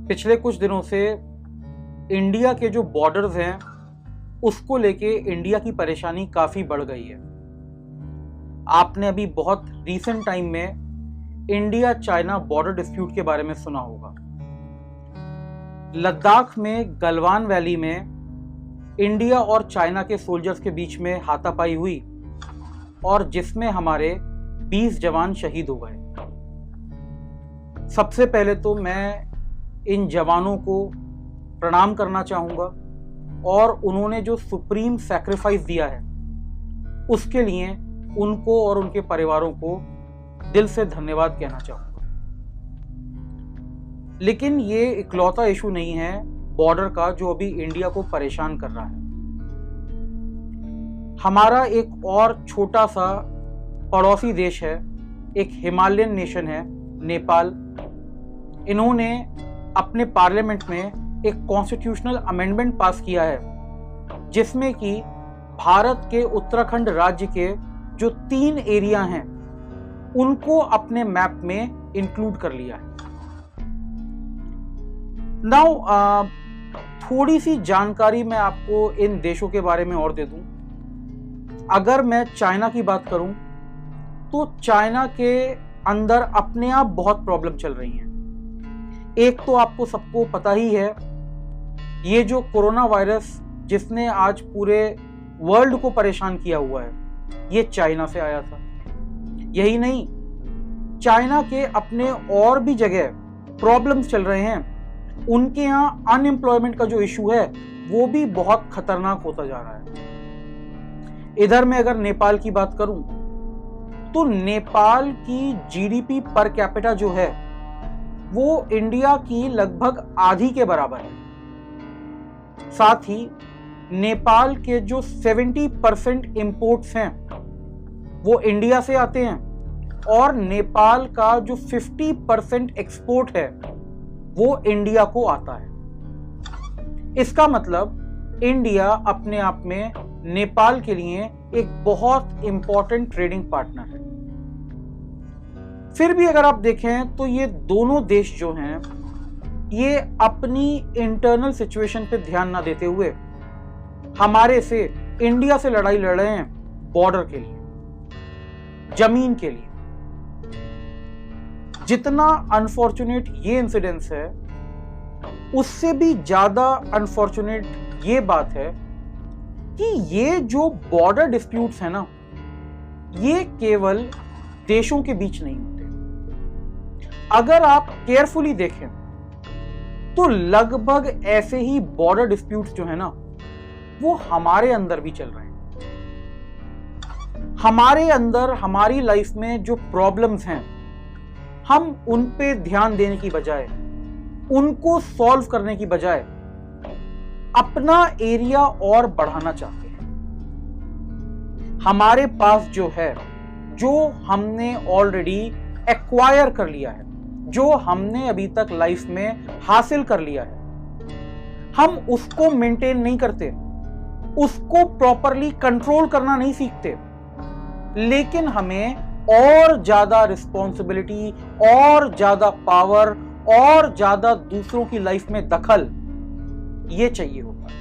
पिछले कुछ दिनों से इंडिया के जो बॉर्डर्स हैं उसको लेके इंडिया की परेशानी काफ़ी बढ़ गई है। आपने अभी बहुत रीसेंट टाइम में इंडिया चाइना बॉर्डर डिस्प्यूट के बारे में सुना होगा। लद्दाख में गलवान वैली में इंडिया और चाइना के सोल्जर्स के बीच में हाथापाई हुई और जिसमें हमारे 20 जवान शहीद हो गए। सबसे पहले तो मैं इन जवानों को प्रणाम करना चाहूँगा और उन्होंने जो सुप्रीम सैक्रिफाइस दिया है उसके लिए उनको और उनके परिवारों को दिल से धन्यवाद कहना चाहूँगा। लेकिन ये इकलौता इशू नहीं है बॉर्डर का जो अभी इंडिया को परेशान कर रहा है। हमारा एक और छोटा सा पड़ोसी देश है, एक हिमालयन नेशन है नेपाल। इन्होंने अपने पार्लियामेंट में एक कॉन्स्टिट्यूशनल अमेंडमेंट पास किया है जिसमें कि भारत के उत्तराखंड राज्य के जो 3 एरिया हैं उनको अपने मैप में इंक्लूड कर लिया है। नाउ थोड़ी सी जानकारी मैं आपको इन देशों के बारे में और दे दूं। अगर मैं चाइना की बात करूं तो चाइना के अंदर अपने आप बहुत प्रॉब्लम चल रही हैं। एक तो आपको सबको पता ही है, ये जो कोरोना वायरस जिसने आज पूरे वर्ल्ड को परेशान किया हुआ है ये चाइना से आया था। यही नहीं, चाइना के अपने और भी जगह प्रॉब्लम्स चल रहे हैं। उनके यहाँ अनएम्प्लॉयमेंट का जो इशू है वो भी बहुत खतरनाक होता जा रहा है। इधर मैं अगर नेपाल की बात करूं तो नेपाल की जीडीपी पर कैपिटा जो है वो इंडिया की लगभग आधी के बराबर है। साथ ही नेपाल के जो 70% इंपोर्ट्स हैं वो इंडिया से आते हैं और नेपाल का जो 50% एक्सपोर्ट है वो इंडिया को आता है। इसका मतलब इंडिया अपने आप में नेपाल के लिए एक बहुत इंपॉर्टेंट ट्रेडिंग पार्टनर है। फिर भी अगर आप देखें तो ये दोनों देश जो हैं ये अपनी इंटरनल सिचुएशन पे ध्यान ना देते हुए हमारे से इंडिया से लड़ाई लड़ रहे हैं बॉर्डर के लिए, जमीन के लिए। जितना अनफॉर्चुनेट ये इंसिडेंस है उससे भी ज्यादा अनफॉर्चुनेट ये बात है कि ये जो बॉर्डर डिस्प्यूट्स है ना ये केवल देशों के बीच नहीं होते। अगर आप केयरफुली देखें तो लगभग ऐसे ही बॉर्डर डिस्प्यूट्स जो है ना वो हमारे अंदर भी चल रहे हैं। हमारे अंदर हमारी लाइफ में जो प्रॉब्लम्स हैं हम उन पे ध्यान देने की बजाय, उनको सॉल्व करने की बजाय अपना एरिया और बढ़ाना चाहते हैं। हमारे पास जो है, जो हमने ऑलरेडी एक्वायर कर लिया है, जो हमने अभी तक लाइफ में हासिल कर लिया है, हम उसको मेंटेन नहीं करते, उसको प्रॉपरली कंट्रोल करना नहीं सीखते, लेकिन हमें और ज्यादा रिस्पॉन्सिबिलिटी, और ज्यादा पावर, और ज्यादा दूसरों की लाइफ में दखल ये चाहिए होता है।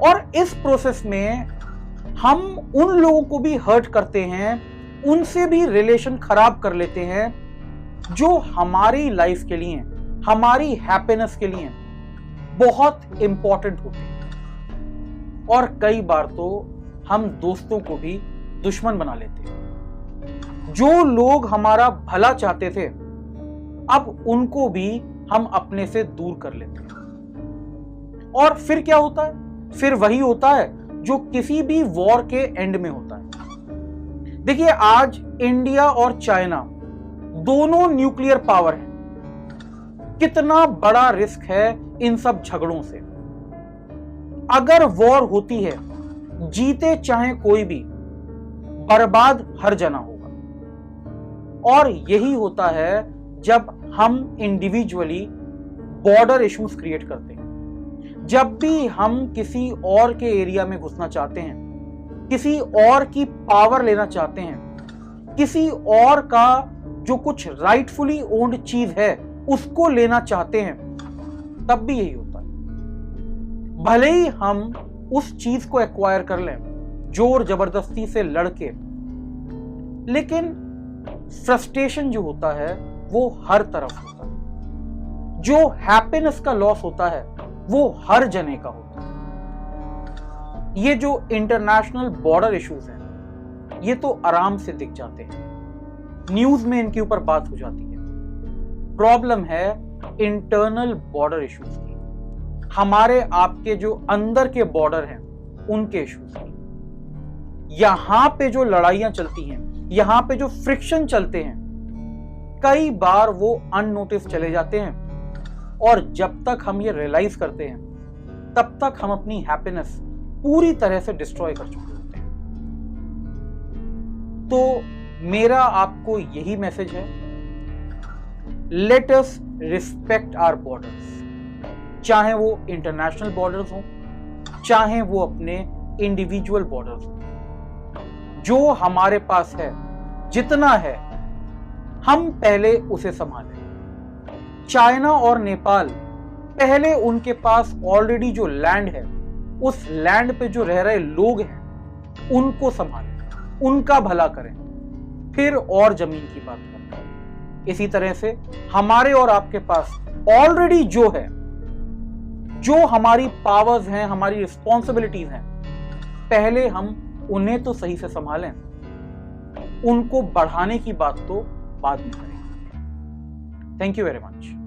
और इस प्रोसेस में हम उन लोगों को भी हर्ट करते हैं, उनसे भी रिलेशन खराब कर लेते हैं जो हमारी लाइफ के लिए, हमारी हैप्पीनेस के लिए बहुत इंपॉर्टेंट होते हैं। और कई बार तो हम दोस्तों को भी दुश्मन बना लेते हैं। जो लोग हमारा भला चाहते थे अब उनको भी हम अपने से दूर कर लेते हैं। और फिर क्या होता है? फिर वही होता है जो किसी भी वॉर के एंड में होता है। देखिए, आज इंडिया और चाइना दोनों न्यूक्लियर पावर है। कितना बड़ा रिस्क है इन सब झगड़ों से। अगर वॉर होती है, जीते चाहे कोई भी, बर्बाद हर जना होगा। और यही होता है जब हम इंडिविजुअली बॉर्डर इश्यूज क्रिएट करते हैं। जब भी हम किसी और के एरिया में घुसना चाहते हैं, किसी और की पावर लेना चाहते हैं, किसी और का जो कुछ राइटफुली ओन्ड चीज है उसको लेना चाहते हैं, तब भी यही होता है। भले ही हम उस चीज को एक्वायर कर लें जोर जबरदस्ती से लड़के, लेकिन फ्रस्ट्रेशन जो होता है वो हर तरफ होता है। जो हैप्पीनेस का लॉस होता है वो हर जने का होता है। ये जो इंटरनेशनल बॉर्डर इश्यूज हैं, ये तो आराम से दिख जाते हैं, न्यूज में इनके ऊपर बात हो जाती है। प्रॉब्लम है इंटरनल बॉर्डर इश्यूज की, हमारे आपके जो अंदर के बॉर्डर हैं उनके इश्यूज की। यहां पे जो लड़ाइयां चलती हैं, यहां पे जो फ्रिक्शन चलते हैं, कई बार वो अननोटिस चले जाते हैं, और जब तक हम ये रियलाइज करते हैं तब तक हम अपनी हैप्पीनेस पूरी तरह से डिस्ट्रॉय कर चुके होते हैं। तो मेरा आपको यही मैसेज है, let us respect our borders, चाहे वो इंटरनेशनल बॉर्डर्स हो, चाहे वो अपने इंडिविजुअल बॉर्डर्स हो। जो हमारे पास है, जितना है, हम पहले उसे संभालें। चाइना और नेपाल, पहले उनके पास ऑलरेडी जो लैंड है, उस लैंड पे जो रह रहे लोग हैं उनको संभालें, उनका भला करें, फिर और जमीन की बात करें। इसी तरह से हमारे और आपके पास ऑलरेडी जो है, जो हमारी पावर्स हैं, हमारी रिस्पॉन्सिबिलिटीज हैं, पहले हम उन्हें तो सही से संभालें, उनको बढ़ाने की बात तो बाद में करें। Thank you very much.